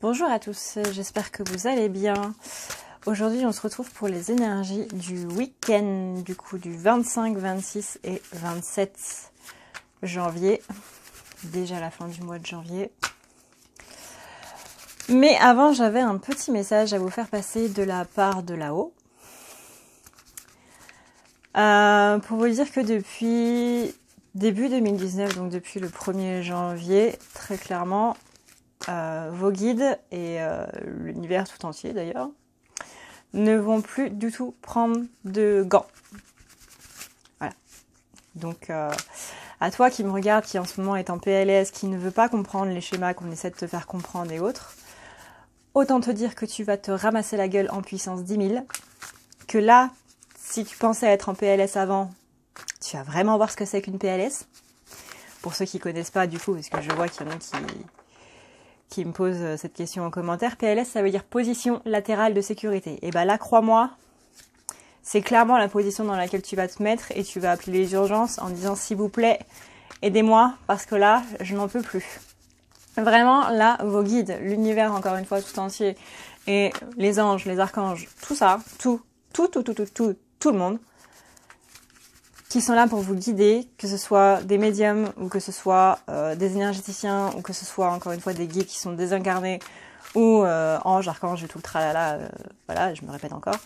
Bonjour à tous, j'espère que vous allez bien. Aujourd'hui, on se retrouve pour les énergies du week-end, du coup du 25, 26 et 27 janvier. Déjà la fin du mois de janvier. Mais avant, j'avais un petit message à vous faire passer de la part de là-haut. Pour vous dire que depuis début 2019, donc depuis le 1er janvier, très clairement, vos guides et l'univers tout entier d'ailleurs ne vont plus du tout prendre de gants. Voilà. Donc à toi qui me regarde, qui en ce moment est en PLS, qui ne veut pas comprendre les schémas qu'on essaie de te faire comprendre et autres, autant te dire que tu vas te ramasser la gueule en puissance 10 000, que là, si tu pensais être en PLS avant, tu vas vraiment voir ce que c'est qu'une PLS. Pour ceux qui connaissent pas du coup, parce que je vois qu'il y en a qui me posent cette question en commentaire, PLS ça veut dire position latérale de sécurité. Et ben là, crois-moi, c'est clairement la position dans laquelle tu vas te mettre et tu vas appeler les urgences en disant s'il vous plaît, aidez-moi parce que là, je n'en peux plus. Vraiment, là, vos guides, l'univers encore une fois tout entier et les anges, les archanges, tout ça, tout le monde qui sont là pour vous guider, que ce soit des médiums ou que ce soit des énergéticiens ou que ce soit encore une fois des guides qui sont désincarnés ou anges, archanges et tout le tralala, voilà, je me répète encore.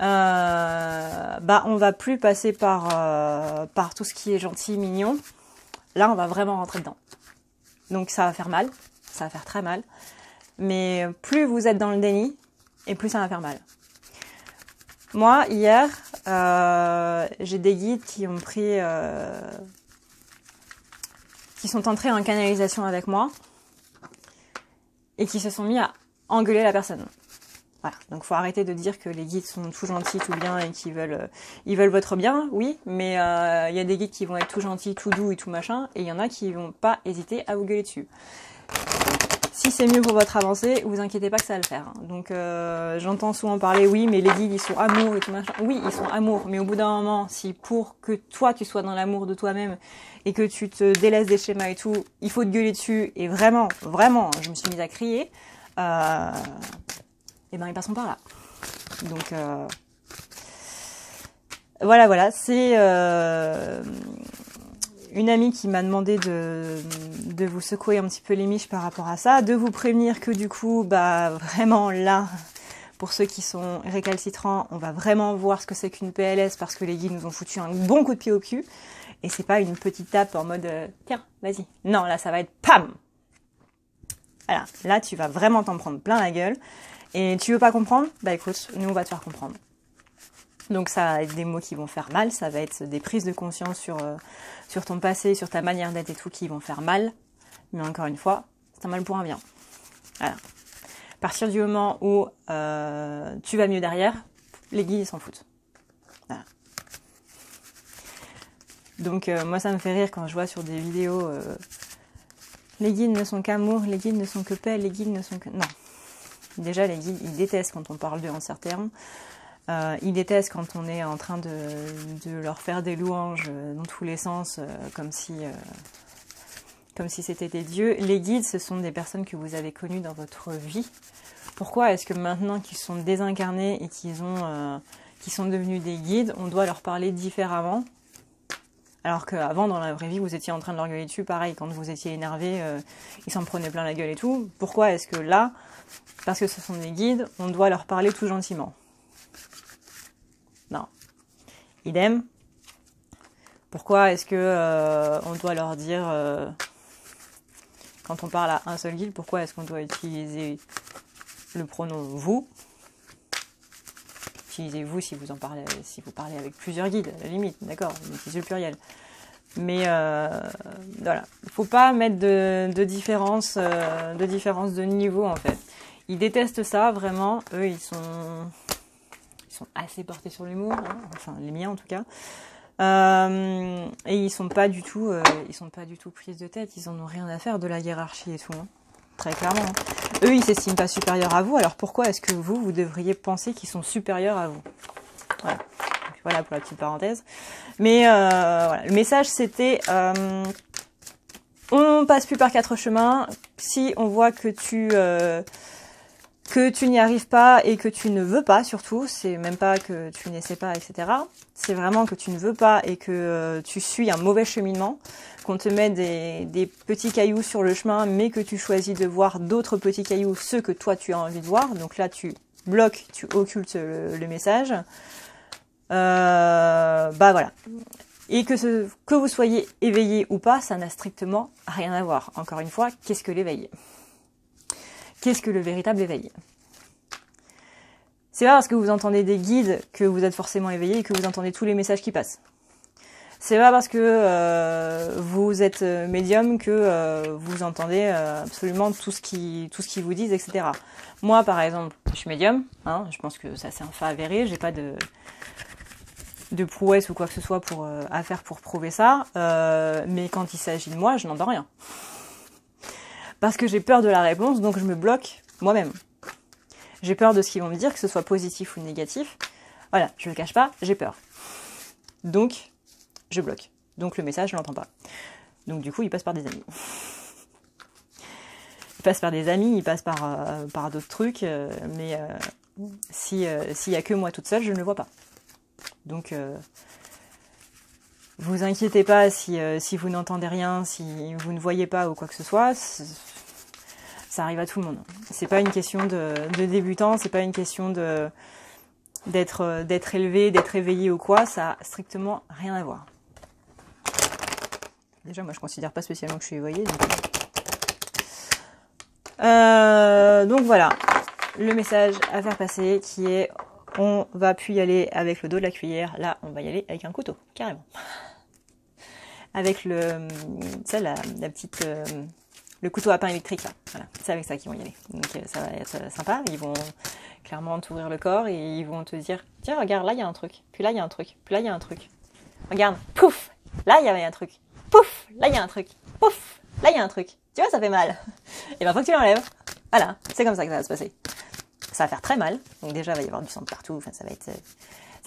On va plus passer par tout ce qui est gentil, mignon. Là, on va vraiment rentrer dedans. Donc ça va faire mal, ça va faire très mal. Mais plus vous êtes dans le déni, et plus ça va faire mal. Moi, hier, j'ai des guides qui ont pris, qui sont entrés en canalisation avec moi et qui se sont mis à engueuler la personne. Voilà. Donc, faut arrêter de dire que les guides sont tout gentils, tout bien et qu'ils veulent votre bien, oui. Mais il y a des guides qui vont être tout gentils, tout doux et tout machin, et il y en a qui vont pas hésiter à vous gueuler dessus. Si c'est mieux pour votre avancée, vous inquiétez pas que ça va le faire. Donc j'entends souvent parler, oui, mais les guides, ils sont amour et tout machin. Oui, ils sont amour, mais au bout d'un moment, si pour que toi, tu sois dans l'amour de toi-même et que tu te délaisses des schémas et tout, il faut te gueuler dessus, et vraiment, je me suis mise à crier, et ben ils passeront par là. Donc voilà, c'est... une amie qui m'a demandé de vous secouer un petit peu les miches par rapport à ça, de vous prévenir que du coup, vraiment là, pour ceux qui sont récalcitrants, on va vraiment voir ce que c'est qu'une PLS parce que les guides nous ont foutu un bon coup de pied au cul. Et c'est pas une petite tape en mode tiens, vas-y. Non, là, ça va être PAM. Voilà, là, tu vas vraiment t'en prendre plein la gueule. Et tu veux pas comprendre? Bah écoute, nous, on va te faire comprendre. Donc ça va être des mots qui vont faire mal, ça va être des prises de conscience sur ton passé, sur ta manière d'être et tout qui vont faire mal. Mais encore une fois, c'est un mal pour un bien. Voilà. À partir du moment où tu vas mieux derrière, les guides ils s'en foutent. Voilà. Donc moi ça me fait rire quand je vois sur des vidéos les guides ne sont qu'amour, les guides ne sont que paix, les guides ne sont que... Non. Déjà les guides ils détestent quand on parle d'eux en certains termes. Ils détestent quand on est en train de leur faire des louanges dans tous les sens, comme si c'était des dieux. Les guides, ce sont des personnes que vous avez connues dans votre vie. Pourquoi est-ce que maintenant qu'ils sont désincarnés et qu'ils sont devenus des guides, on doit leur parler différemment? Alors qu'avant, dans la vraie vie, vous étiez en train de leur gueuler dessus, pareil, quand vous étiez énervé, ils s'en prenaient plein la gueule et tout. Pourquoi est-ce que là, parce que ce sont des guides, on doit leur parler tout gentiment? Non. Idem. Pourquoi est-ce que on doit leur dire, quand on parle à un seul guide, pourquoi est-ce qu'on doit utiliser le pronom vous? Utilisez vous si vous parlez avec plusieurs guides, à la limite, d'accord, utilisez le pluriel. Mais voilà, il faut pas mettre de différence de niveau en fait. Ils détestent ça vraiment. Eux, ils sont assez portés sur l'humour, hein, enfin les miens en tout cas. Et ils sont pas du tout prises de tête. Ils en ont rien à faire de la hiérarchie et tout. Hein. Très clairement. Hein. Eux, ils s'estiment pas supérieurs à vous. Alors pourquoi est-ce que vous devriez penser qu'ils sont supérieurs à vous? Voilà. Donc, voilà pour la petite parenthèse. Mais voilà. Le message c'était On passe plus par 4 chemins. Si on voit que tu n'y arrives pas et que tu ne veux pas, surtout, c'est même pas que tu n'essaies pas, etc. C'est vraiment que tu ne veux pas et que tu suis un mauvais cheminement, qu'on te met des petits cailloux sur le chemin, mais que tu choisis de voir d'autres petits cailloux, ceux que toi tu as envie de voir. Donc là, tu bloques, tu occultes le message. Bah voilà. Et que vous soyez éveillé ou pas, ça n'a strictement rien à voir. Encore une fois, qu'est-ce que l'éveil? Qu'est-ce que le véritable éveil? C'est pas parce que vous entendez des guides que vous êtes forcément éveillé et que vous entendez tous les messages qui passent. C'est pas parce que vous êtes médium que vous entendez absolument tout ce qu'ils vous disent, etc. Moi, par exemple, je suis médium, hein, je pense que ça c'est un fait avéré, j'ai pas de prouesse ou quoi que ce soit à faire pour prouver ça, mais quand il s'agit de moi, je n'entends rien. Parce que j'ai peur de la réponse, donc je me bloque moi-même. J'ai peur de ce qu'ils vont me dire, que ce soit positif ou négatif. Voilà, je le cache pas, j'ai peur. Donc, je bloque. Donc le message, je l'entends pas. Donc du coup, il passe par des amis. Il passe par des amis, il passe par d'autres trucs, mais s'il y a que moi toute seule, je ne le vois pas. Donc, vous inquiétez pas si vous n'entendez rien, si vous ne voyez pas ou quoi que ce soit. Ça arrive à tout le monde. C'est pas une question de débutant, c'est pas une question d'être élevé, d'être éveillé ou quoi. Ça a strictement rien à voir. Déjà, moi, je considère pas spécialement que je suis éveillée. Donc voilà, le message à faire passer qui est on va plus y aller avec le dos de la cuillère. Là, on va y aller avec un couteau, carrément. Avec la petite... le couteau à pain électrique, là. Voilà, c'est avec ça qu'ils vont y aller. Donc ça va être sympa. Ils vont clairement t'ouvrir le corps et ils vont te dire tiens, regarde, là il y a un truc. Puis là il y a un truc. Puis là il y a un truc. Regarde, pouf, là il y avait un truc. Pouf, là il y a un truc. Pouf, là il y a un truc. Tu vois, ça fait mal. Et ben faut que tu l'enlèves. Voilà, c'est comme ça que ça va se passer. Ça va faire très mal. Donc déjà il va y avoir du sang de partout. Enfin ça va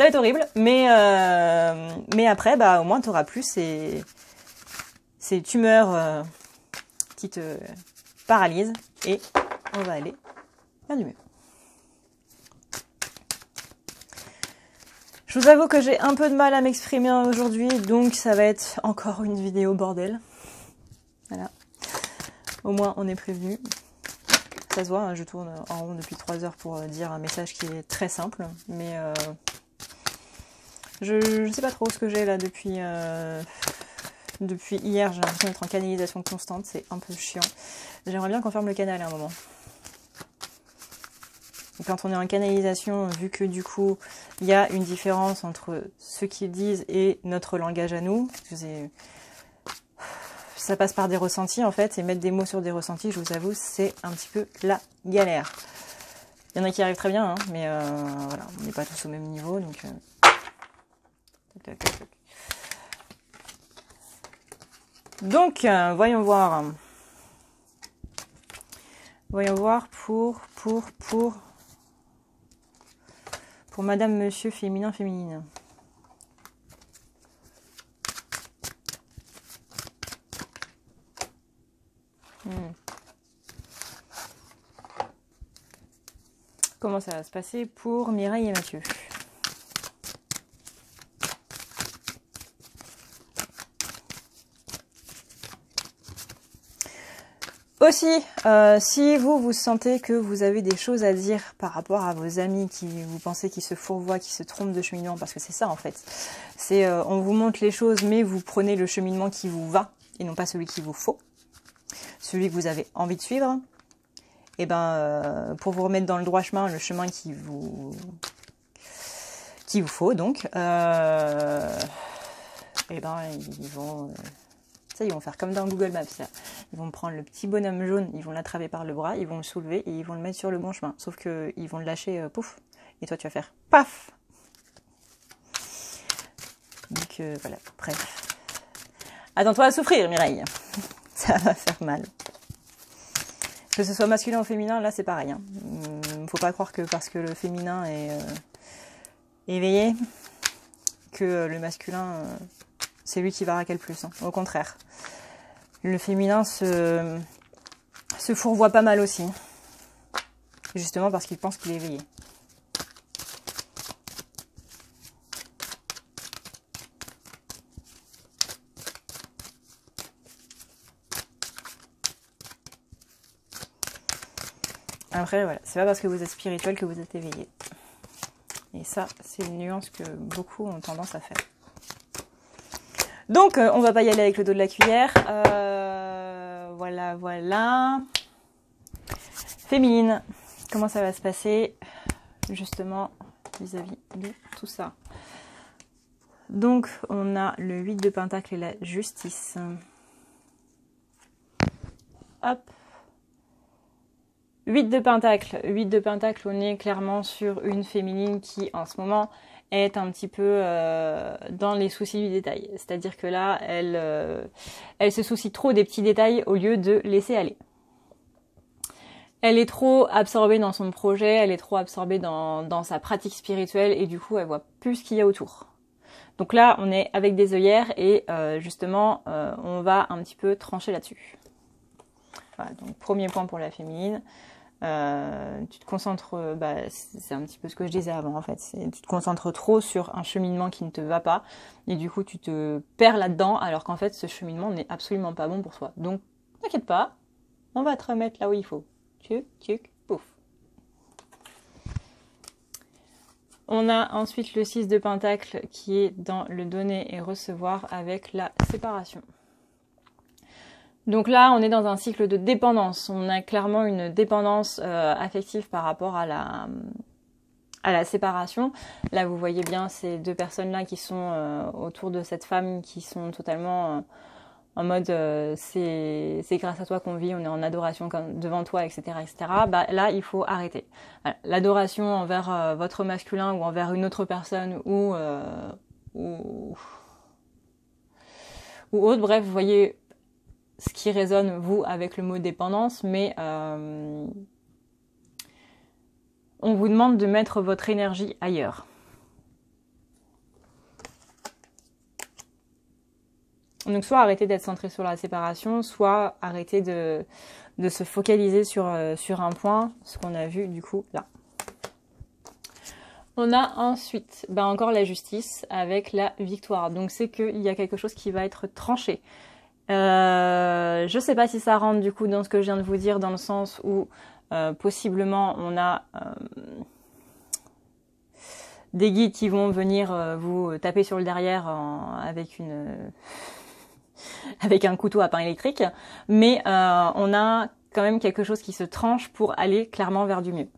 être horrible. Mais après bah au moins tu auras plus ces tumeurs qui te paralyse et on va aller bien du mieux. Je vous avoue que j'ai un peu de mal à m'exprimer aujourd'hui, donc ça va être encore une vidéo bordel. Voilà. Au moins on est prévenu. Ça se voit, hein, je tourne en rond depuis 3 heures pour dire un message qui est très simple, mais je sais pas trop ce que j'ai là depuis hier, j'ai l'impression d'être en canalisation constante, c'est un peu chiant. J'aimerais bien qu'on ferme le canal à un moment. Et quand on est en canalisation, vu que du coup, il y a une différence entre ce qu'ils disent et notre langage à nous, ça passe par des ressentis en fait, et mettre des mots sur des ressentis, je vous avoue, c'est un petit peu la galère. Il y en a qui arrivent très bien, hein, mais voilà, on n'est pas tous au même niveau, donc... Donc, voyons voir. Voyons voir pour Madame, Monsieur, féminin, féminine. Comment ça va se passer pour Mireille et Mathieu? Aussi, si vous sentez que vous avez des choses à dire par rapport à vos amis qui vous pensez qui se fourvoient, qui se trompent de cheminement, parce que c'est ça en fait. C'est on vous montre les choses, mais vous prenez le cheminement qui vous va et non pas celui qu'il vous faut, celui que vous avez envie de suivre. Et ben, pour vous remettre dans le droit chemin, le chemin qu'il vous faut, donc, et ben ils vont ils vont faire comme dans Google Maps, là. Ils vont prendre le petit bonhomme jaune, ils vont l'attraper par le bras, ils vont le soulever et ils vont le mettre sur le bon chemin. Sauf que ils vont le lâcher, pouf, et toi tu vas faire paf. Donc voilà, bref. Attends-toi à souffrir, Mireille. Ça va faire mal. Que ce soit masculin ou féminin, là c'est pareil. Hein. Faut pas croire que parce que le féminin est éveillé, que le masculin... c'est lui qui va raquer le plus, hein. Au contraire. Le féminin se fourvoie pas mal aussi. Justement parce qu'il pense qu'il est éveillé. Après, voilà, c'est pas parce que vous êtes spirituel que vous êtes éveillé. Et ça, c'est une nuance que beaucoup ont tendance à faire. Donc, on va pas y aller avec le dos de la cuillère. Voilà, voilà. Féminine, comment ça va se passer, justement, vis-à-vis de tout ça. Donc, on a le 8 de Pentacle et la justice. Hop. 8 de Pentacle. 8 de Pentacle, on est clairement sur une féminine qui, en ce moment, est un petit peu dans les soucis du détail. C'est-à-dire que là, elle se soucie trop des petits détails au lieu de laisser aller. Elle est trop absorbée dans son projet, elle est trop absorbée dans sa pratique spirituelle et du coup, elle voit plus ce qu'il y a autour. Donc là, on est avec des œillères et justement, on va un petit peu trancher là-dessus. Voilà, donc premier point pour la féminine. Tu te concentres, c'est un petit peu ce que je disais avant en fait, tu te concentres trop sur un cheminement qui ne te va pas et du coup tu te perds là-dedans alors qu'en fait ce cheminement n'est absolument pas bon pour toi. Donc t'inquiète pas, on va te remettre là où il faut. Tchuc, tchuc, pouf. On a ensuite le 6 de Pentacle qui est dans le donner et recevoir avec la séparation. Donc là, on est dans un cycle de dépendance. On a clairement une dépendance affective par rapport à la séparation. Là, vous voyez bien ces deux personnes-là qui sont autour de cette femme, qui sont totalement en mode c'est grâce à toi qu'on vit, on est en adoration devant toi, etc., etc. Bah, là, il faut arrêter. L'adoration envers votre masculin ou envers une autre personne ou autre, bref, vous voyez ce qui résonne, vous, avec le mot dépendance, mais on vous demande de mettre votre énergie ailleurs. Donc soit arrêter d'être centré sur la séparation, soit arrêter de se focaliser sur un point, ce qu'on a vu du coup là. On a ensuite encore la justice avec la victoire. Donc c'est qu'il y a quelque chose qui va être tranché. Je sais pas si ça rentre du coup dans ce que je viens de vous dire, dans le sens où possiblement on a des guides qui vont venir vous taper sur le derrière avec un couteau à pain électrique, mais on a quand même quelque chose qui se tranche pour aller clairement vers du mieux.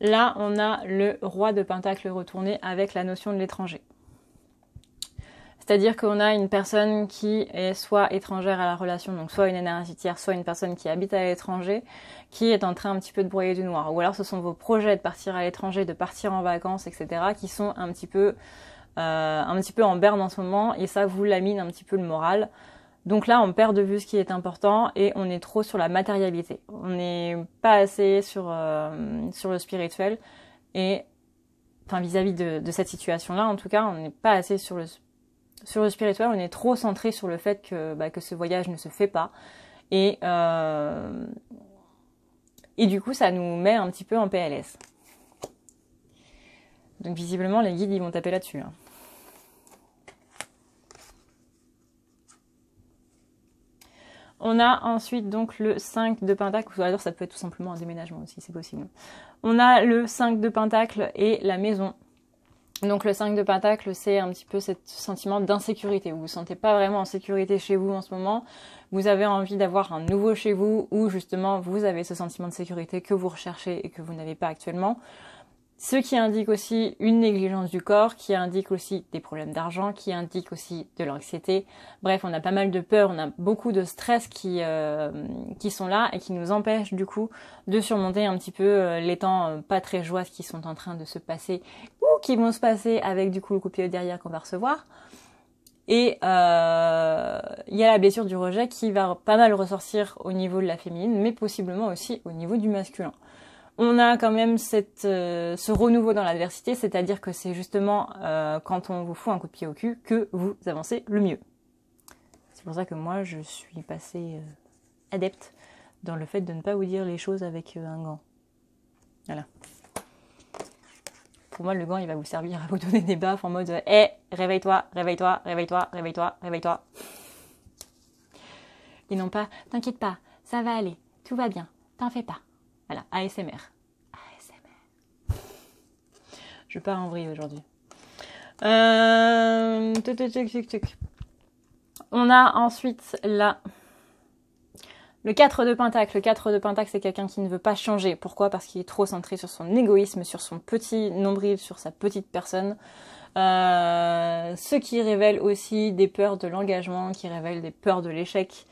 Là, on a le roi de Pentacle retourné avec la notion de l'étranger. C'est-à-dire qu'on a une personne qui est soit étrangère à la relation, donc soit une énergie tierce, soit une personne qui habite à l'étranger, qui est en train un petit peu de broyer du noir. Ou alors ce sont vos projets de partir à l'étranger, de partir en vacances, etc., qui sont un petit peu en berne en ce moment, et ça vous lamine un petit peu le moral. Donc là, on perd de vue ce qui est important et on est trop sur la matérialité. On n'est pas assez sur le spirituel et, enfin, vis-à-vis de cette situation-là, en tout cas, on n'est pas assez sur le spirituel. On est trop centré sur le fait que ce voyage ne se fait pas et du coup, ça nous met un petit peu en PLS. Donc visiblement, les guides, ils vont taper là-dessus. Hein. On a ensuite donc le 5 de Pentacle, ou alors ça peut être tout simplement un déménagement aussi, c'est possible. On a le 5 de Pentacle et la maison. Donc le 5 de Pentacle, c'est un petit peu ce sentiment d'insécurité. Vous vous sentez pas vraiment en sécurité chez vous en ce moment. Vous avez envie d'avoir un nouveau chez vous où justement vous avez ce sentiment de sécurité que vous recherchez et que vous n'avez pas actuellement. Ce qui indique aussi une négligence du corps, qui indique aussi des problèmes d'argent, qui indique aussi de l'anxiété. Bref, on a pas mal de peur, on a beaucoup de stress qui sont là et qui nous empêchent du coup de surmonter un petit peu les temps pas très joyeux qui sont en train de se passer ou qui vont se passer avec du coup le coup de pied derrière qu'on va recevoir. Et il y a la blessure du rejet qui va pas mal ressortir au niveau de la féminine, mais possiblement aussi au niveau du masculin. On a quand même ce renouveau dans l'adversité, c'est-à-dire que c'est justement quand on vous fout un coup de pied au cul que vous avancez le mieux. C'est pour ça que moi, je suis passée adepte dans le fait de ne pas vous dire les choses avec un gant. Voilà. Pour moi, le gant, il va vous servir à vous donner des baffes en mode « Hé, réveille-toi, réveille-toi, réveille-toi, réveille-toi, réveille-toi ». Et non pas « T'inquiète pas, ça va aller, tout va bien, t'en fais pas ». Voilà, ASMR. ASMR. Je pars en vrille aujourd'hui. On a ensuite là le 4 de Pentacle. Le 4 de Pentacle, c'est quelqu'un qui ne veut pas changer. Pourquoi? Parce qu'il est trop centré sur son égoïsme, sur son petit nombril, sur sa petite personne. Ce qui révèle aussi des peurs de l'engagement, qui révèle des peurs de l'échec.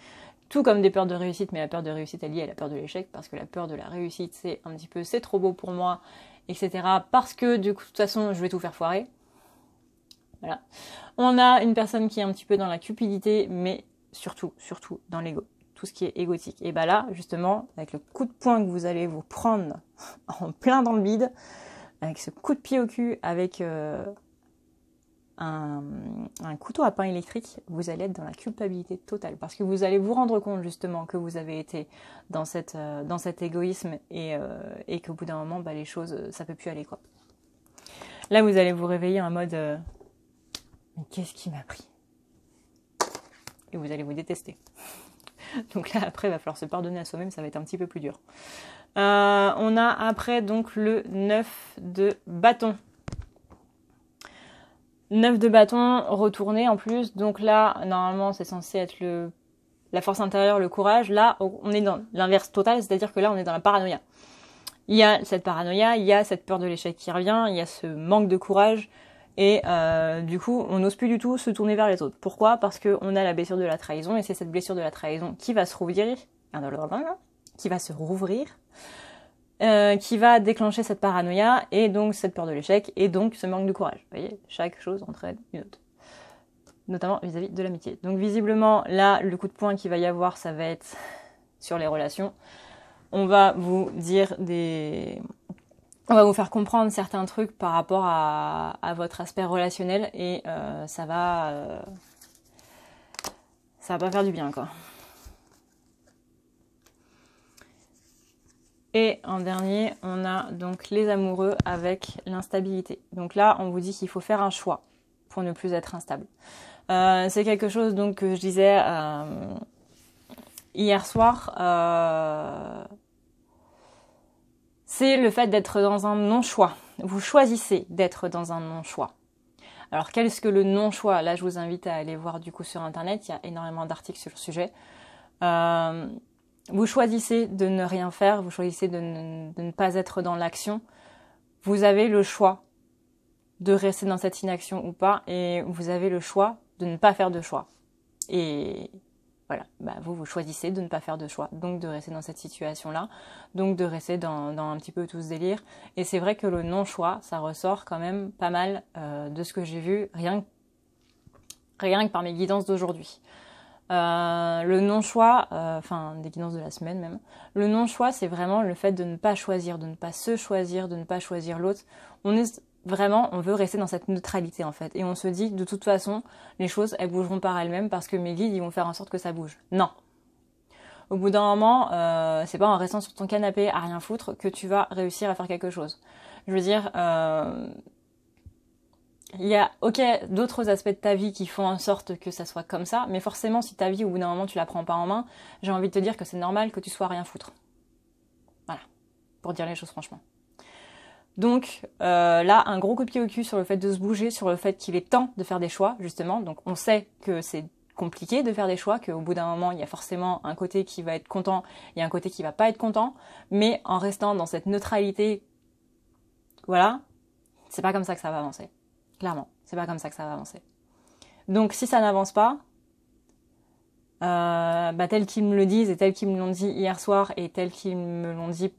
Tout comme des peurs de réussite, mais la peur de réussite est liée à la peur de l'échec, parce que la peur de la réussite, c'est un petit peu, c'est trop beau pour moi, etc. Parce que, du coup, de toute façon, je vais tout faire foirer. Voilà. On a une personne qui est un petit peu dans la cupidité, mais surtout dans l'ego. Tout ce qui est égotique. Et bah là, justement, avec le coup de poing que vous allez vous prendre en plein dans le bide, avec ce coup de pied au cul, avec un couteau à pain électrique, vous allez être dans la culpabilité totale. Parce que vous allez vous rendre compte justement que vous avez été dans cet égoïsme et qu'au bout d'un moment, bah, les choses, ça peut plus aller, quoi. Là, vous allez vous réveiller en mode mais qu'est-ce qui m'a pris? Et vous allez vous détester. Donc là, après, il va falloir se pardonner à soi-même, ça va être un petit peu plus dur. On a après donc le 9 de bâton. 9 de bâton retourné en plus. Donc là, normalement, c'est censé être la force intérieure, le courage. Là, on est dans l'inverse total, c'est-à-dire que là, on est dans la paranoïa. Il y a cette paranoïa, il y a cette peur de l'échec qui revient, il y a ce manque de courage. Et du coup, on n'ose plus du tout se tourner vers les autres. Pourquoi? Parce qu'on a la blessure de la trahison, et c'est cette blessure de la trahison qui va se rouvrir, qui va déclencher cette paranoïa, et donc cette peur de l'échec, et donc ce manque de courage. Vous voyez, chaque chose entraîne une autre. Notamment vis-à-vis de l'amitié. Donc visiblement, là, le coup de poing qu'il va y avoir, ça va être sur les relations. On va vous dire on va vous faire comprendre certains trucs par rapport à votre aspect relationnel et ça va pas faire du bien, quoi. Et en dernier, on a donc les amoureux avec l'instabilité. Donc là, on vous dit qu'il faut faire un choix pour ne plus être instable. C'est quelque chose donc que je disais hier soir. C'est le fait d'être dans un non-choix. Vous choisissez d'être dans un non-choix. Alors, qu'est-ce que le non-choix? Là, je vous invite à aller voir du coup sur Internet. Il y a énormément d'articles sur le sujet. Vous choisissez de ne rien faire. Vous choisissez de ne pas être dans l'action. Vous avez le choix de rester dans cette inaction ou pas. Et vous avez le choix de ne pas faire de choix. Et voilà, bah vous choisissez de ne pas faire de choix, donc de rester dans cette situation-là, donc de rester dans un petit peu tout ce délire. Et c'est vrai que le non-choix, ça ressort quand même pas mal de ce que j'ai vu, rien que par mes guidances d'aujourd'hui. Le non-choix, des guidances de la semaine même, le non-choix, c'est vraiment le fait de ne pas choisir, de ne pas se choisir, de ne pas choisir l'autre. On veut rester dans cette neutralité en fait. Et on se dit, de toute façon, les choses, elles bougeront par elles-mêmes parce que mes guides, ils vont faire en sorte que ça bouge. Non. Au bout d'un moment, c'est pas en restant sur ton canapé à rien foutre que tu vas réussir à faire quelque chose. Je veux dire, il y a, d'autres aspects de ta vie qui font en sorte que ça soit comme ça, mais forcément, si ta vie, au bout d'un moment, tu la prends pas en main, j'ai envie de te dire que c'est normal que tu sois à rien foutre. Voilà. Pour dire les choses franchement. Donc là, un gros coup de pied au cul sur le fait de se bouger, sur le fait qu'il est temps de faire des choix, justement. Donc on sait que c'est compliqué de faire des choix, qu'au bout d'un moment, il y a forcément un côté qui va être content, il y a un côté qui va pas être content, mais en restant dans cette neutralité, voilà, c'est pas comme ça que ça va avancer. Clairement, c'est pas comme ça que ça va avancer. Donc si ça n'avance pas, tel qu'ils me le disent et tel qu'ils me l'ont dit hier soir et tel qu'ils me l'ont dit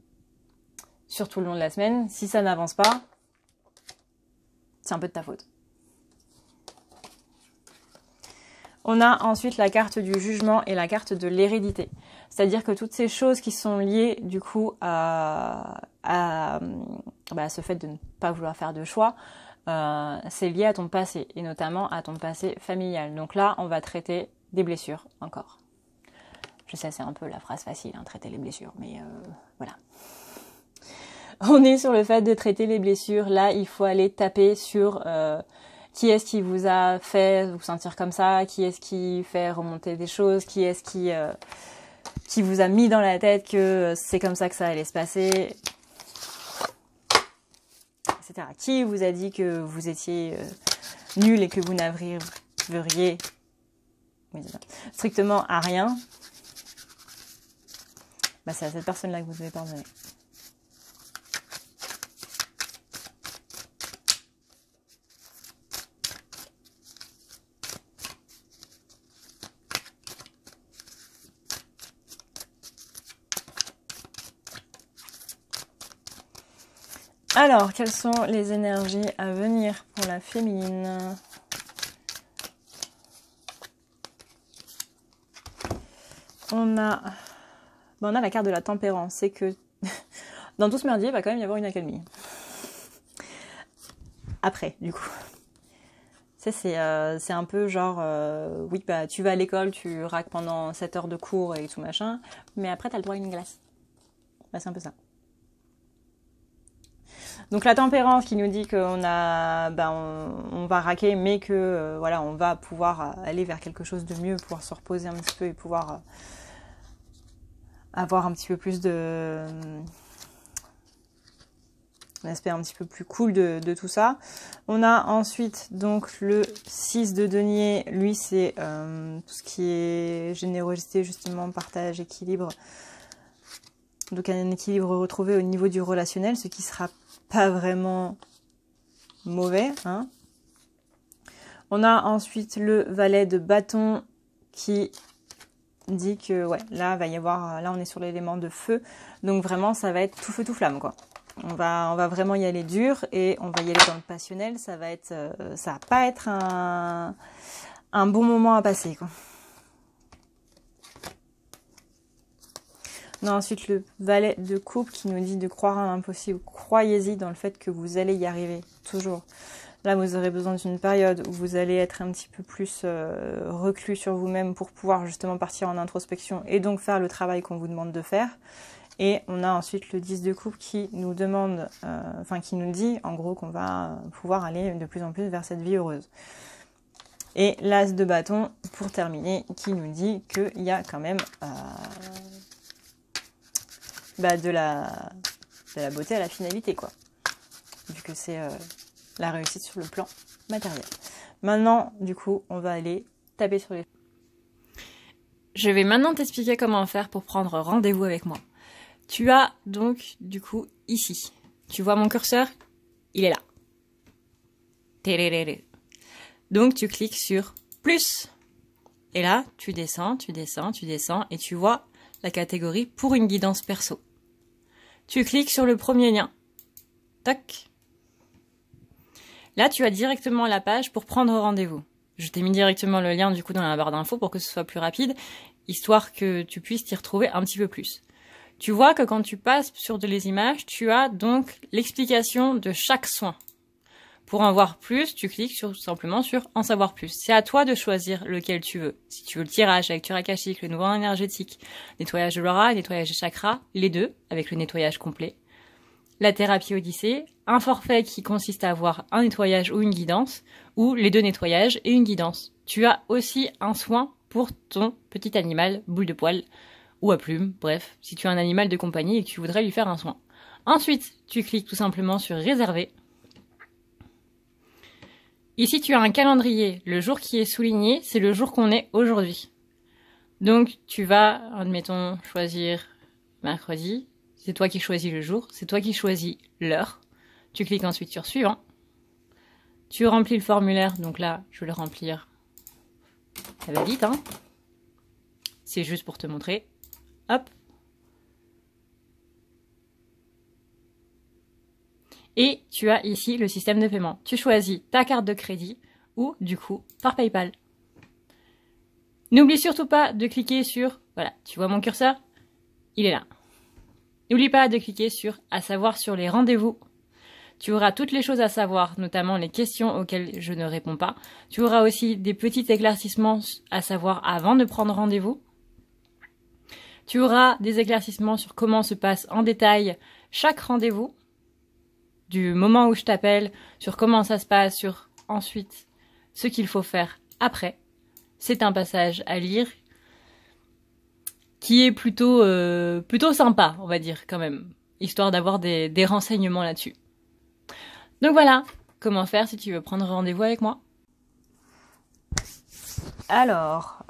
sur tout le long de la semaine, si ça n'avance pas, c'est un peu de ta faute. On a ensuite la carte du jugement et la carte de l'hérédité. C'est-à-dire que toutes ces choses qui sont liées du coup à ce fait de ne pas vouloir faire de choix, c'est lié à ton passé et notamment à ton passé familial. Donc là, on va traiter des blessures encore. Je sais, c'est un peu la phrase facile, hein, traiter les blessures, mais voilà. On est sur le fait de traiter les blessures. Là, il faut aller taper sur qui est-ce qui vous a fait vous sentir comme ça, qui est-ce qui fait remonter des choses, qui est-ce qui vous a mis dans la tête que c'est comme ça que ça allait se passer, etc. Qui vous a dit que vous étiez nul et que vous n'arriveriez strictement à rien. Bah, c'est à cette personne-là que vous devez pardonner. Alors, quelles sont les énergies à venir pour la féminine? On a la carte de la tempérance. C'est que dans tout ce merdier, il va quand même y avoir une accalmie. Après, du coup. C'est un peu genre, oui, bah, tu vas à l'école, tu raques pendant 7 heures de cours et tout machin, mais après, t'as le droit à une glace. Bah, c'est un peu ça. Donc la tempérance qui nous dit qu'on a, on va raquer, mais que voilà, on va pouvoir aller vers quelque chose de mieux, pouvoir se reposer un petit peu et pouvoir avoir un petit peu plus de un aspect un petit peu plus cool de tout ça. On a ensuite donc le 6 de denier, lui c'est tout ce qui est générosité, justement, partage, équilibre. Donc un équilibre retrouvé au niveau du relationnel, ce qui sera pas vraiment mauvais, hein. On a ensuite le valet de bâton qui dit que ouais, là va y avoir, là on est sur l'élément de feu, donc vraiment ça va être tout feu tout flamme, quoi. On va vraiment y aller dur et on va y aller dans le passionnel. Ça va pas être un bon moment à passer, quoi. On a ensuite le valet de coupe qui nous dit de croire à l'impossible. Croyez-y dans le fait que vous allez y arriver, toujours. Là, vous aurez besoin d'une période où vous allez être un petit peu plus reclus sur vous-même pour pouvoir justement partir en introspection et donc faire le travail qu'on vous demande de faire. Et on a ensuite le 10 de coupe qui nous demande, qui nous dit en gros qu'on va pouvoir aller de plus en plus vers cette vie heureuse. Et l'as de bâton pour terminer qui nous dit qu'il y a quand même de la beauté à la finalité, quoi. Vu que c'est la réussite sur le plan matériel. Maintenant, du coup, on va aller taper sur les... Je vais maintenant t'expliquer comment faire pour prendre rendez-vous avec moi. Tu as donc, du coup, ici. Tu vois mon curseur? Il est là. Donc, tu cliques sur plus. Et là, tu descends, et tu vois la catégorie pour une guidance perso. Tu cliques sur le premier lien. Tac. Là, tu as directement la page pour prendre rendez-vous. Je t'ai mis directement le lien, du coup, dans la barre d'infos pour que ce soit plus rapide, histoire que tu puisses t'y retrouver un petit peu plus. Tu vois que quand tu passes sur les images, tu as donc l'explication de chaque soin. Pour en voir plus, tu cliques simplement sur en savoir plus. C'est à toi de choisir lequel tu veux. Si tu veux le tirage, la lecture akashique, le nouveau énergétique, nettoyage de l'aura, nettoyage des chakras, les deux, avec le nettoyage complet. La thérapie Odyssée, un forfait qui consiste à avoir un nettoyage ou une guidance, ou les deux nettoyages et une guidance. Tu as aussi un soin pour ton petit animal, boule de poil, ou à plume, bref, si tu as un animal de compagnie et que tu voudrais lui faire un soin. Ensuite, tu cliques tout simplement sur réserver. Ici, tu as un calendrier. Le jour qui est souligné, c'est le jour qu'on est aujourd'hui. Donc, tu vas, admettons, choisir mercredi. C'est toi qui choisis le jour, c'est toi qui choisis l'heure. Tu cliques ensuite sur suivant. Tu remplis le formulaire, donc là, je vais le remplir. Ça va vite, hein. C'est juste pour te montrer. Hop. Et tu as ici le système de paiement. Tu choisis ta carte de crédit ou, du coup, par PayPal. N'oublie surtout pas de cliquer sur, voilà, tu vois mon curseur? Il est là. N'oublie pas de cliquer sur « À savoir » sur les rendez-vous. Tu auras toutes les choses à savoir, notamment les questions auxquelles je ne réponds pas. Tu auras aussi des petits éclaircissements à savoir avant de prendre rendez-vous. Tu auras des éclaircissements sur comment se passe en détail chaque rendez-vous, du moment où je t'appelle, sur comment ça se passe, sur ensuite ce qu'il faut faire après. C'est un passage à lire qui est plutôt sympa, on va dire, quand même, histoire d'avoir des renseignements là-dessus. Donc voilà, comment faire si tu veux prendre rendez-vous avec moi. Alors,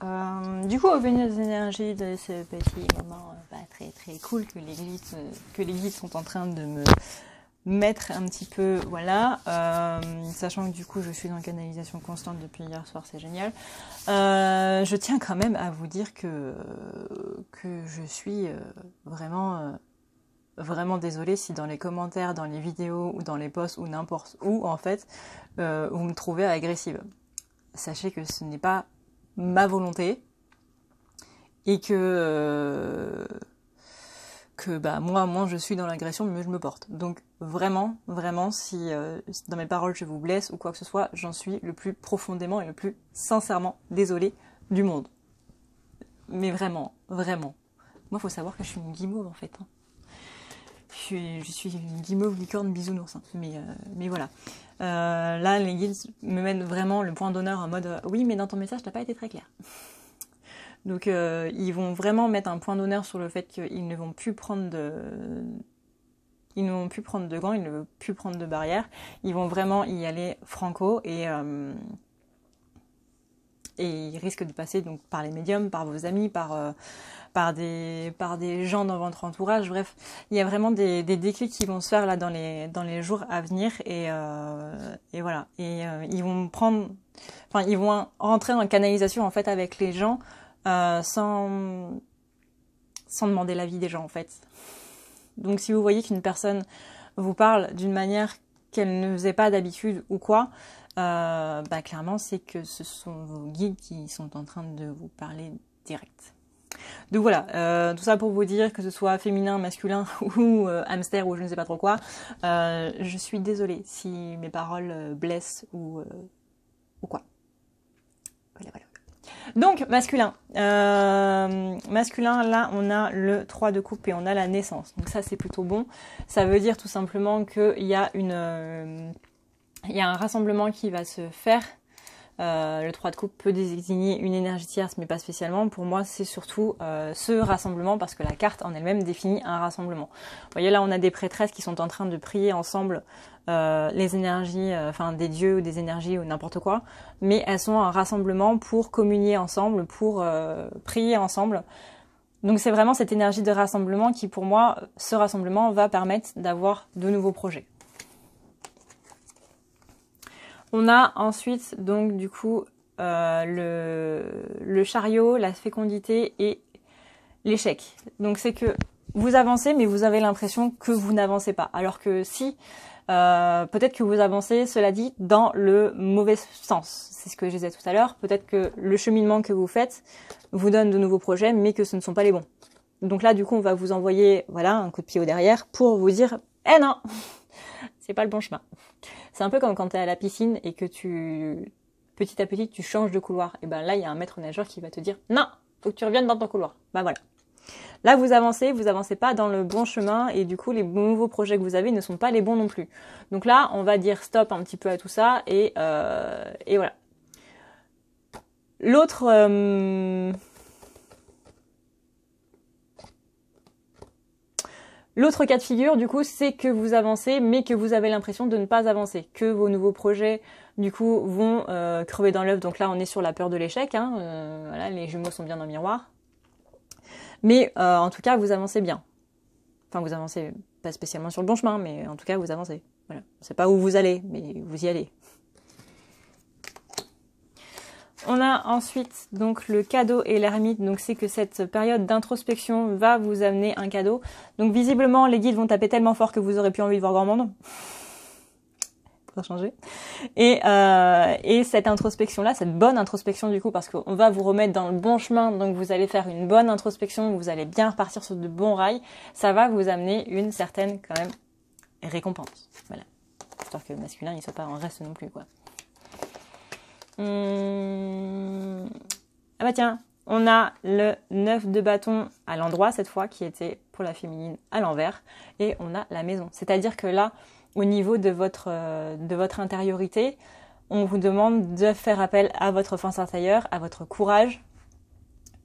du coup, au béni des énergies de ce petit moment très très cool que les guides sont en train de me mettre un petit peu, voilà, sachant que du coup je suis dans canalisation constante depuis hier soir, c'est génial. Je tiens quand même à vous dire que je suis vraiment désolée si dans les commentaires, dans les vidéos ou dans les posts ou n'importe où en fait vous me trouvez agressive. Sachez que ce n'est pas ma volonté et que moi je suis dans l'agression, mais je me porte. Donc vraiment, si dans mes paroles je vous blesse ou quoi que ce soit, j'en suis le plus profondément et le plus sincèrement désolée du monde. Mais vraiment. Moi, faut savoir que je suis une guimauve en fait. Hein. Je suis une guimauve licorne bisounours. Hein. Mais voilà. Là, les guides me mettent vraiment le point d'honneur en mode oui, mais dans ton message, t'as pas été très clair. Donc ils vont vraiment mettre un point d'honneur sur le fait qu'ils ne vont plus prendre de gants, ils ne veulent plus prendre de barrières. Ils vont vraiment y aller franco et ils risquent de passer donc par les médiums, par vos amis, par des gens dans votre entourage. Bref, il y a vraiment des déclics qui vont se faire là dans les jours à venir et voilà. Et ils vont rentrer en canalisation en fait avec les gens. Sans demander l'avis des gens en fait. Donc si vous voyez qu'une personne vous parle d'une manière qu'elle ne faisait pas d'habitude ou quoi, clairement c'est que ce sont vos guides qui sont en train de vous parler direct. Donc voilà, tout ça pour vous dire que ce soit féminin, masculin ou hamster ou je ne sais pas trop quoi, je suis désolée si mes paroles blessent ou quoi. Voilà. Donc, masculin. Masculin, là, on a le 3 de coupe et on a la naissance. Donc ça, c'est plutôt bon. Ça veut dire tout simplement qu'il y a un rassemblement qui va se faire. Le 3 de coupe peut désigner une énergie tierce, mais pas spécialement. Pour moi, c'est surtout ce rassemblement, parce que la carte en elle-même définit un rassemblement. Vous voyez, là, on a des prêtresses qui sont en train de prier ensemble les énergies, des dieux ou des énergies ou n'importe quoi, mais elles sont un rassemblement pour communier ensemble, pour prier ensemble. Donc c'est vraiment cette énergie de rassemblement qui, pour moi, ce rassemblement va permettre d'avoir de nouveaux projets. On a ensuite donc du coup le chariot, la fécondité et l'échec. Donc c'est que vous avancez mais vous avez l'impression que vous n'avancez pas. Alors que si, peut-être que vous avancez, cela dit, dans le mauvais sens. C'est ce que je disais tout à l'heure. Peut-être que le cheminement que vous faites vous donne de nouveaux projets mais que ce ne sont pas les bons. Donc là du coup on va vous envoyer un coup de pied au derrière pour vous dire « Eh non, c'est pas le bon chemin ». C'est un peu comme quand tu es à la piscine et que petit à petit, tu changes de couloir. Et ben là, il y a un maître nageur qui va te dire « Non, faut que tu reviennes dans ton couloir. » Voilà. Là, vous avancez pas dans le bon chemin et du coup, les nouveaux projets que vous avez ne sont pas les bons non plus. Donc là, on va dire stop un petit peu à tout ça et voilà. L'autre cas de figure, du coup, c'est que vous avancez, mais que vous avez l'impression de ne pas avancer, que vos nouveaux projets, du coup, vont crever dans l'œuf. Donc là, on est sur la peur de l'échec. Voilà, les jumeaux sont bien dans le miroir. Mais en tout cas, vous avancez bien. Enfin, vous avancez pas spécialement sur le bon chemin, mais en tout cas, vous avancez. Voilà. On ne sait pas où vous allez, mais vous y allez. On a ensuite donc le cadeau et l'ermite, donc c'est que cette période d'introspection va vous amener un cadeau. Donc visiblement les guides vont taper tellement fort que vous aurez plus envie de voir grand monde. pour changer. Et cette introspection-là, cette bonne introspection du coup, parce qu'on va vous remettre dans le bon chemin, donc vous allez faire une bonne introspection, vous allez bien repartir sur de bons rails, ça va vous amener une certaine quand même récompense. Voilà. Histoire que le masculin, il soit pas en reste non plus, quoi. Ah bah tiens, on a le 9 de bâton à l'endroit cette fois, qui était pour la féminine à l'envers, et on a la maison. C'est-à-dire que là, au niveau de votre intériorité, on vous demande de faire appel à votre force intérieure, à votre courage.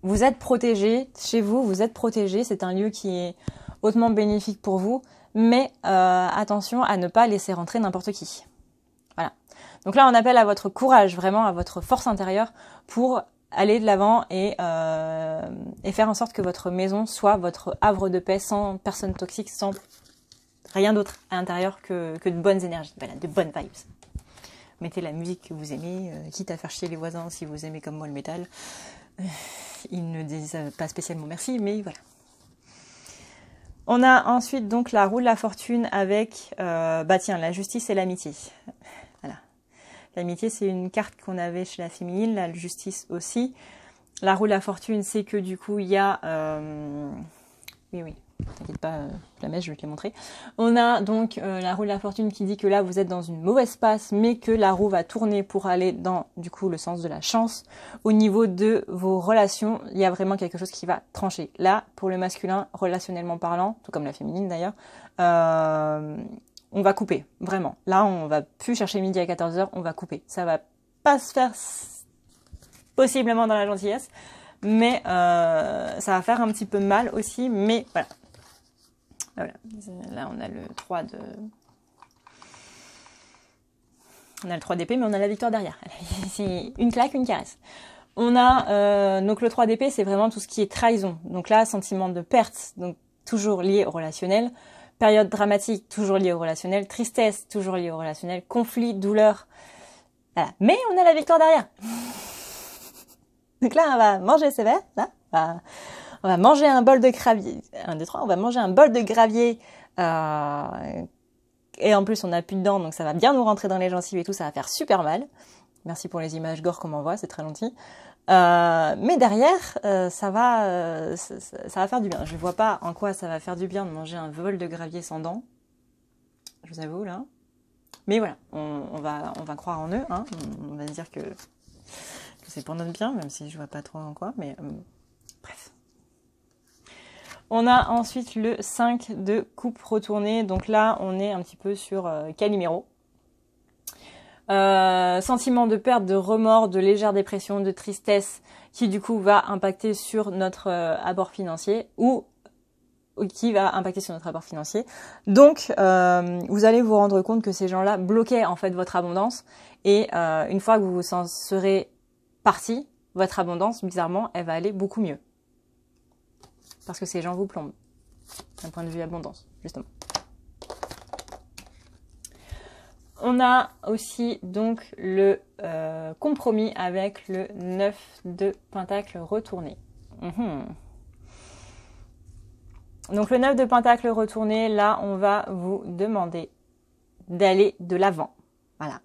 Vous êtes protégé, chez vous, vous êtes protégé, c'est un lieu qui est hautement bénéfique pour vous, mais attention à ne pas laisser rentrer n'importe qui. Voilà. Donc là, on appelle à votre courage, vraiment à votre force intérieure pour aller de l'avant et faire en sorte que votre maison soit votre havre de paix, sans personne toxique, sans rien d'autre à l'intérieur que de bonnes énergies, voilà, de bonnes vibes. Mettez la musique que vous aimez, quitte à faire chier les voisins si vous aimez comme moi le métal. Ils ne disent pas spécialement merci, mais voilà. On a ensuite donc la roue de la fortune avec la justice et l'amitié. Voilà. L'amitié, c'est une carte qu'on avait chez la féminine, la justice aussi. La roue de la fortune, c'est que du coup, il y a... Oui, t'inquiète pas, la mèche, je vais te les montrer. On a donc la roue de la fortune qui dit que là, vous êtes dans une mauvaise passe, mais que la roue va tourner pour aller dans, du coup, le sens de la chance. Au niveau de vos relations, il y a vraiment quelque chose qui va trancher. Là, pour le masculin, relationnellement parlant, tout comme la féminine d'ailleurs, on va couper, vraiment. Là, on va plus chercher midi à 14h, on va couper. Ça va pas se faire possiblement dans la gentillesse, mais ça va faire un petit peu mal aussi, mais voilà. Voilà. Là, on a le 3 de... On a le 3 d'épée, mais on a la victoire derrière. C'est une claque, une caresse. On a... donc le 3 d'épée, c'est vraiment tout ce qui est trahison. Donc là, sentiment de perte, donc toujours lié au relationnel. Période dramatique, toujours liée au relationnel. Tristesse, toujours liée au relationnel. Conflit, douleur. Voilà. Mais on a la victoire derrière. Donc là, on va manger sévère. Là. On va manger un bol de gravier. 1, 2, 3. On va manger un bol de gravier. Et en plus, on n'a plus de dents, donc ça va bien nous rentrer dans les gencives et tout. Ça va faire super mal. Merci pour les images gore qu'on m'envoie, c'est très gentil. Mais derrière, ça va faire du bien. Je vois pas en quoi ça va faire du bien de manger un vol de gravier sans dents. Je vous avoue, là. Mais voilà, on va croire en eux. Hein. On va se dire que c'est pour notre bien, même si je vois pas trop en quoi. Mais bref. On a ensuite le 5 de coupe retournée. Donc là, on est un petit peu sur Calimero. Sentiment de perte, de remords, de légère dépression, de tristesse qui du coup va impacter sur notre apport financier ou qui va impacter sur notre apport financier. Donc vous allez vous rendre compte que ces gens-là bloquaient en fait votre abondance et une fois que vous en serez parti, votre abondance, bizarrement, elle va aller beaucoup mieux. Parce que ces gens vous plombent d'un point de vue abondance, justement. On a aussi donc le compromis avec le 9 de pentacle retourné. Donc le 9 de pentacle retourné, là on va vous demander d'aller de l'avant. Voilà.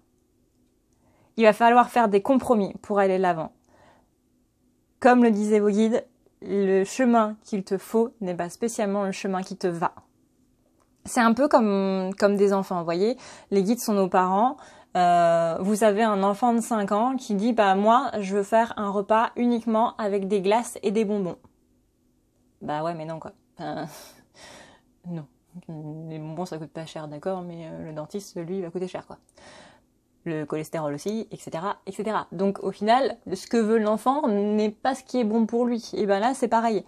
Il va falloir faire des compromis pour aller de l'avant. Comme le disaient vos guides, le chemin qu'il te faut n'est pas spécialement le chemin qui te va. C'est un peu comme des enfants, vous voyez. Les guides sont nos parents. Vous avez un enfant de 5 ans qui dit « Bah moi, je veux faire un repas uniquement avec des glaces et des bonbons. » Bah ouais, mais non quoi. Non. Les bonbons, ça coûte pas cher, d'accord, mais le dentiste, lui, il va coûter cher quoi. Le cholestérol aussi, etc., etc. Donc au final, ce que veut l'enfant n'est pas ce qui est bon pour lui. Et ben là, c'est pareil.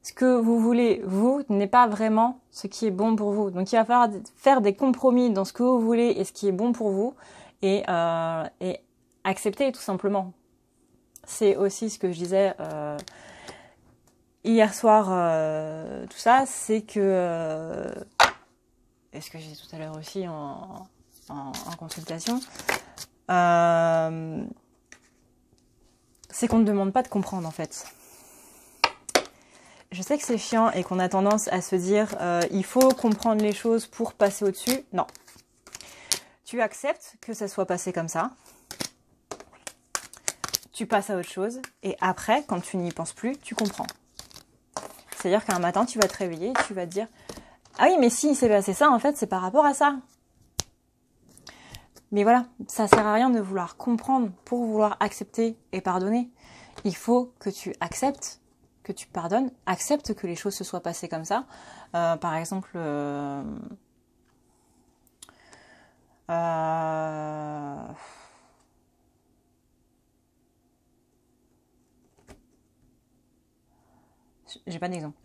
Ce que vous voulez, vous, n'est pas vraiment ce qui est bon pour vous. Donc il va falloir faire des compromis dans ce que vous voulez et ce qui est bon pour vous et accepter tout simplement. C'est aussi ce que je disais hier soir, tout ça, c'est que... et ce que j'ai dit tout à l'heure aussi en consultation, c'est qu'on ne demande pas de comprendre en fait. Je sais que c'est chiant et qu'on a tendance à se dire il faut comprendre les choses pour passer au-dessus. Non. tu acceptes que ça soit passé comme ça. Tu passes à autre chose. Et après, quand tu n'y penses plus, tu comprends. C'est-à-dire qu'un matin, tu vas te réveiller et tu vas te dire « Ah oui, mais si il s'est passé ça, en fait, c'est par rapport à ça. » Mais voilà, ça sert à rien de vouloir comprendre pour vouloir accepter et pardonner. Il faut que tu acceptes, que tu pardonnes, accepte que les choses se soient passées comme ça. Par exemple, j'ai pas d'exemple.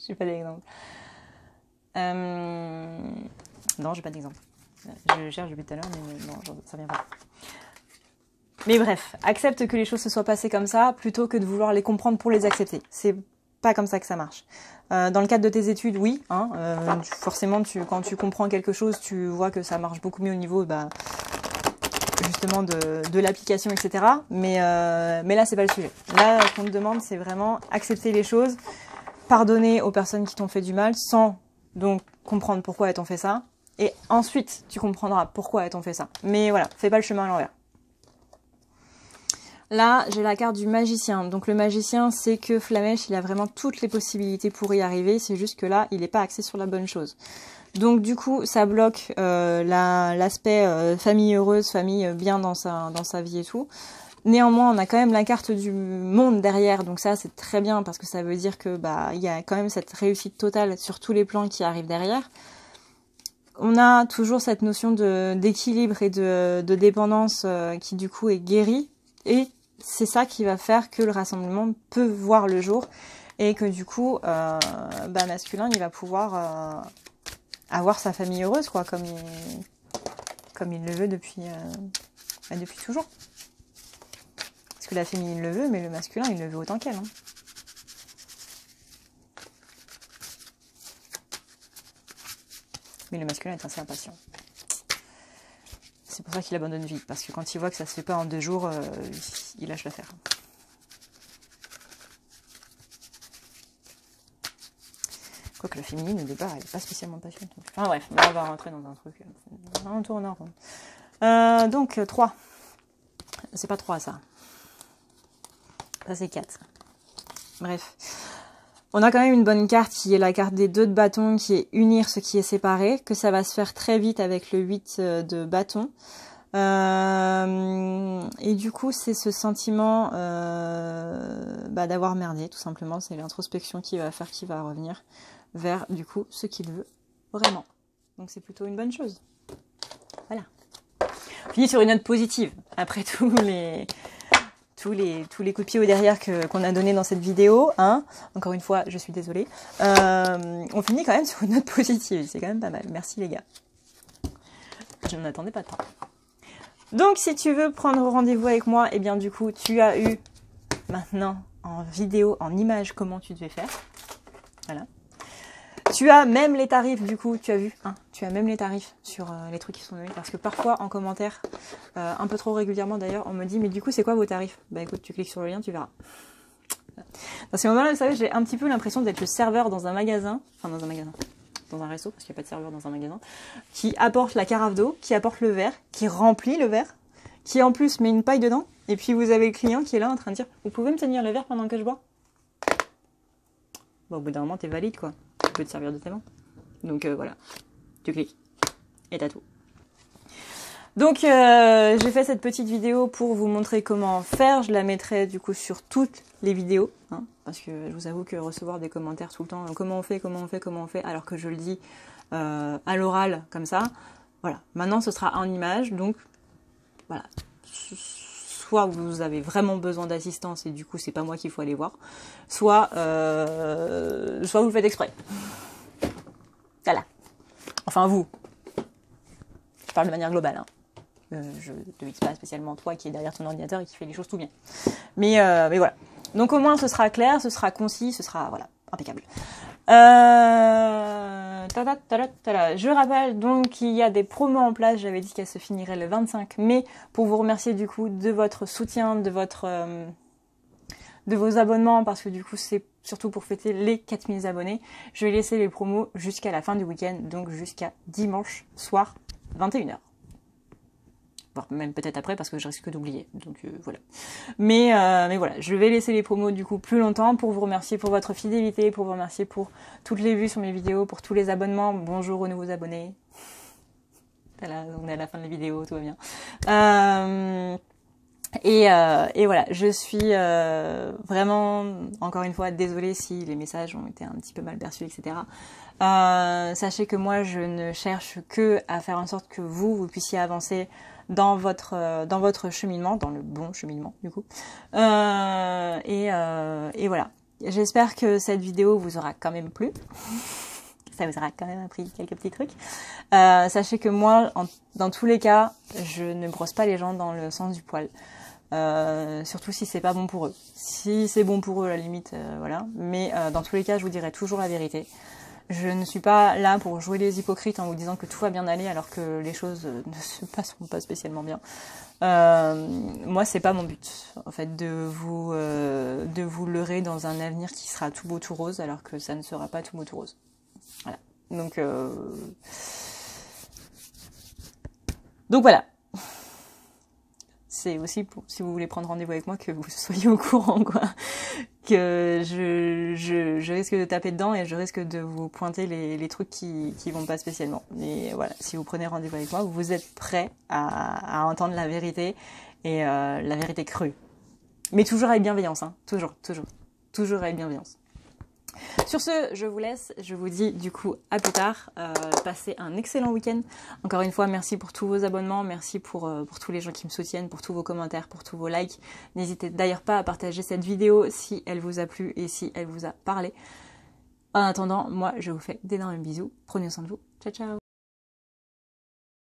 J'ai pas d'exemple. Non, j'ai pas d'exemple. Je cherche depuis tout à l'heure, mais non, ça vient pas. Mais bref, accepte que les choses se soient passées comme ça, plutôt que de vouloir les comprendre pour les accepter. C'est pas comme ça que ça marche. Dans le cadre de tes études, oui. Forcément, quand tu comprends quelque chose, tu vois que ça marche beaucoup mieux au niveau justement de l'application, etc. Mais là, c'est pas le sujet. Là, ce qu'on te demande, c'est vraiment accepter les choses, pardonner aux personnes qui t'ont fait du mal, sans donc comprendre pourquoi elles t'ont fait ça. Et ensuite, tu comprendras pourquoi elles t'ont fait ça. Mais voilà, fais pas le chemin à l'envers. Là, j'ai la carte du magicien. Donc le magicien, c'est que Flamèche, il a vraiment toutes les possibilités pour y arriver. C'est juste que là, il n'est pas axé sur la bonne chose. Donc du coup, ça bloque l'aspect famille heureuse, famille bien dans sa vie et tout. Néanmoins, on a quand même la carte du monde derrière. Donc ça, c'est très bien parce que ça veut dire que il y a quand même cette réussite totale sur tous les plans qui arrivent derrière. On a toujours cette notion d'équilibre et de dépendance qui du coup est guérie. Et c'est ça qui va faire que le rassemblement peut voir le jour. Et que du coup, masculin, il va pouvoir avoir sa famille heureuse, quoi, comme il le veut depuis toujours. Parce que la féminine le veut, mais le masculin, il le veut autant qu'elle. Hein. Mais le masculin est assez impatient. C'est pour ça qu'il abandonne vite, parce que quand il voit que ça se fait pas en 2 jours, il lâche l'affaire. Quoique la féminine, au départ, elle n'est pas spécialement patiente. Enfin bref, là on va rentrer dans un truc. On tourne en rond. Donc 3. C'est pas 3 ça. Ça c'est 4. Bref. On a quand même une bonne carte qui est la carte des 2 de bâton, qui est unir ce qui est séparé, que ça va se faire très vite avec le 8 de bâton. Et du coup, c'est ce sentiment d'avoir merdé, tout simplement. C'est l'introspection qui va faire qu'il va revenir vers, du coup, ce qu'il veut vraiment. Donc c'est plutôt une bonne chose. Voilà. On finit sur une note positive, après tous les coups de pied au derrière qu'on a donné dans cette vidéo, hein. Encore une fois, je suis désolée. On finit quand même sur une note positive, c'est quand même pas mal. Merci les gars. Je n'en attendais pas tant. Donc si tu veux prendre rendez-vous avec moi, eh bien du coup, tu as eu maintenant en vidéo, en image, comment tu devais faire. Voilà. Tu as même les tarifs, du coup, tu as vu, hein, tu as même les tarifs sur les trucs qui sont donnés, parce que parfois, en commentaire, un peu trop régulièrement d'ailleurs, on me dit, mais du coup, c'est quoi vos tarifs? Bah écoute, tu cliques sur le lien, tu verras. Dans ces moments-là, vous savez, j'ai un petit peu l'impression d'être le serveur dans un magasin, dans un resto, parce qu'il n'y a pas de serveur dans un magasin, qui apporte la carafe d'eau, qui apporte le verre, qui remplit le verre, qui en plus met une paille dedans, et puis vous avez le client qui est là en train de dire, vous pouvez me tenir le verre pendant que je bois? Bon, au bout d'un moment, t'es valide, quoi. Tu peux te servir de tes mains. Donc voilà, tu cliques et t'as tout. Donc j'ai fait cette petite vidéo pour vous montrer comment faire. Je la mettrai du coup sur toutes les vidéos, hein, parce que je vous avoue que recevoir des commentaires tout le temps, comment on fait, alors que je le dis à l'oral comme ça. Voilà, maintenant ce sera en image, donc voilà. Soit vous avez vraiment besoin d'assistance et du coup c'est pas moi qu'il faut aller voir, soit vous le faites exprès. Voilà. Enfin vous. Je parle de manière globale. Hein. Je ne vise pas spécialement toi qui est derrière ton ordinateur et qui fait les choses tout bien. Mais voilà. Donc au moins ce sera clair, ce sera concis, ce sera voilà, impeccable. Je rappelle donc qu'il y a des promos en place. J'avais dit qu'elle se finirait le 25 mai pour vous remercier du coup de votre soutien, de vos abonnements, parce que du coup c'est surtout pour fêter les 4000 abonnés. Je vais laisser les promos jusqu'à la fin du week-end, donc jusqu'à dimanche soir 21h. Voire même peut-être après parce que je risque d'oublier. Donc voilà. Mais voilà, je vais laisser les promos du coup plus longtemps pour vous remercier pour votre fidélité, pour vous remercier pour toutes les vues sur mes vidéos, pour tous les abonnements. Bonjour aux nouveaux abonnés. Voilà, on est à la fin de la vidéo, tout va bien. Et voilà, je suis vraiment, encore une fois, désolée si les messages ont été un petit peu mal perçus, etc. Sachez que moi, je ne cherche que à faire en sorte que vous puissiez avancer dans votre cheminement, dans le bon cheminement, du coup. Et voilà. J'espère que cette vidéo vous aura quand même plu. Ça vous aura quand même appris quelques petits trucs. Sachez que moi, dans tous les cas, je ne brosse pas les gens dans le sens du poil. Surtout si c'est pas bon pour eux. Si c'est bon pour eux, à la limite, voilà. Mais dans tous les cas, je vous dirai toujours la vérité. Je ne suis pas là pour jouer les hypocrites en vous disant que tout va bien aller alors que les choses ne se passeront pas spécialement bien. Moi, c'est pas mon but, en fait, de vous leurrer dans un avenir qui sera tout beau tout rose alors que ça ne sera pas tout beau tout rose. Voilà. Donc voilà. C'est aussi pour, si vous voulez prendre rendez-vous avec moi, que vous soyez au courant, quoi. Que je risque de taper dedans et je risque de vous pointer les trucs qui vont pas spécialement. Mais voilà, si vous prenez rendez-vous avec moi, vous êtes prêts à entendre la vérité et la vérité crue. Mais toujours avec bienveillance, hein. Toujours avec bienveillance. Sur ce, je vous laisse, je vous dis du coup à plus tard, passez un excellent week-end. Encore une fois, merci pour tous vos abonnements, merci pour tous les gens qui me soutiennent, pour tous vos commentaires, pour tous vos likes. N'hésitez d'ailleurs pas à partager cette vidéo si elle vous a plu et si elle vous a parlé. En attendant, moi je vous fais d'énormes bisous, prenez soin de vous, ciao ciao.